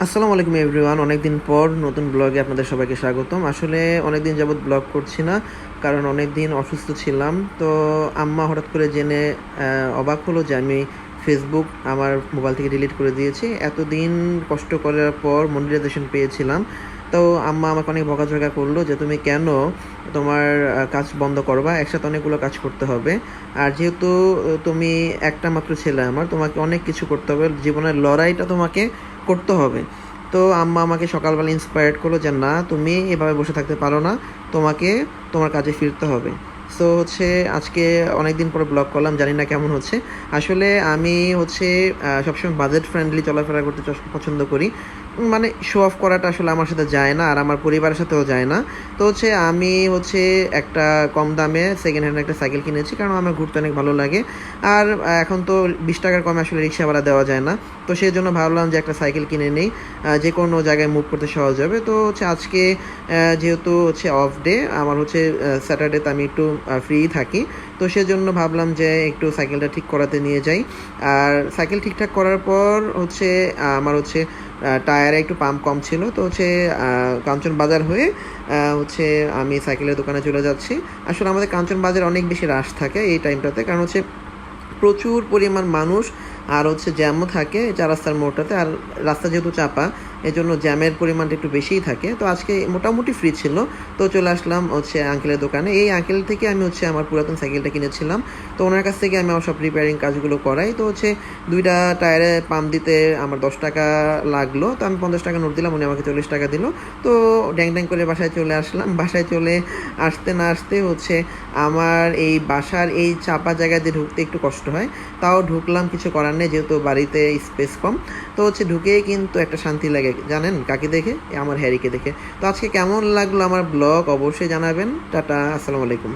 আসসালামু আলাইকুম এভরিওয়ান। অনেকদিন পর নতুন ব্লগে আপনাদের সবাইকে স্বাগতম। আসলে অনেকদিন যাবৎ ব্লগ করছি না, কারণ অনেকদিন অসুস্থ ছিলাম। তো আম্মা হঠাৎ করে জেনে অবাক হলো যে আমি ফেসবুক আমার মোবাইল থেকে ডিলিট করে দিয়েছি। এতদিন কষ্ট করার পর মনিটাইজেশন পেয়েছিলাম। তো আম্মা আমাকে অনেক বকাঝকা করলো যে তুমি কেন তোমার কাজ বন্ধ করবা, একসাথে অনেকগুলো কাজ করতে হবে। আর যেহেতু তুমি একটা মাত্র ছেলে আমার, তোমাকে অনেক কিছু করতে হবে, জীবনের লড়াইটা তোমাকে করতে হবে। তো আম্মা আমাকে সকালবেলা ইন্সপায়ার্ড করলো যে না, তুমি এভাবে বসে থাকতে পারো না, তোমাকে তোমার কাজে ফিরতে হবে। সো হচ্ছে আজকে অনেক দিন পরে ব্লগ করলাম, জানি না কেমন হচ্ছে। আসলে আমি হচ্ছে সবসময় বাজেট ফ্রেন্ডলি চলাফেরা করতে পছন্দ করি। মানে শো অফ করাটা আসলে আমার সাথে যায় না, আর আমার পরিবারের সাথেও যায় না। তো হচ্ছে আমি হচ্ছে একটা কম দামে সেকেন্ড হ্যান্ড একটা সাইকেল কিনেছি, কারণ আমার ঘুরতে অনেক ভালো লাগে। আর এখন তো 20 টাকার কমে আসলে রিক্সা ভাড়া দেওয়া যায় না। তো সেই জন্য ভাবলাম যে একটা সাইকেল কিনে নেই, যে কোনো জায়গায় মুভ করতে সহজ হবে। তো হচ্ছে আজকে যেহেতু হচ্ছে অফ ডে আমার, হচ্ছে স্যাটারডেতে আমি একটু ফ্রি থাকি। তো সেজন্য ভাবলাম যে একটু সাইকেলটা ঠিক করাতে নিয়ে যাই। আর সাইকেল ঠিকঠাক করার পর হচ্ছে আমার হচ্ছে টায়ারে একটু পাম্প কম ছিল। তো হচ্ছে কাঞ্চন বাজার হয়ে হচ্ছে আমি সাইকেলের দোকানে চলে যাচ্ছি। আসলে আমাদের কাঞ্চন বাজার অনেক বেশি রাশ থাকে এই টাইমটাতে, কারণ হচ্ছে প্রচুর পরিমাণ মানুষ, আর হচ্ছে জ্যামও থাকে 4 রাস্তার মোড়টাতে। আর রাস্তা যেহেতু চাপা, এই জন্য জ্যামের পরিমাণটা একটু বেশিই থাকে। তো আজকে মোটামুটি ফ্রি ছিল, তো চলে আসলাম হচ্ছে আঙ্কেলের দোকানে। এই আঙ্কেল থেকে আমি হচ্ছে আমার পুরাতন সাইকেলটা কিনেছিলাম। তো ওনার কাছ থেকে আমি আমার সব রিপেয়ারিং কাজগুলো করাই। তো হচ্ছে 2টা টায়ারে পাম্প দিতে আমার 10 টাকা লাগলো। তো আমি 50 টাকা নোট দিলাম, উনি আমাকে 40 টাকা দিল। তো ড্যাং ড্যাং করে বাসায় চলে আসলাম। বাসায় চলে আসতে না আসতে হচ্ছে আমার এই বাসার এই চাপা জায়গা দিয়ে ঢুকতে একটু কষ্ট হয়। তাও ঢুকলাম, কিছু করার নেই, যেহেতু বাড়িতে স্পেস কম। তো হচ্ছে ঢুকেই কিন্তু একটা শান্তি লাগে, জানেন কাকে দেখে? আমার হ্যারিকে দেখে। তো আজকে কেমন লাগলো আমার ব্লগ অবশ্যই জানাবেন। টাটা, আসসালামু আলাইকুম।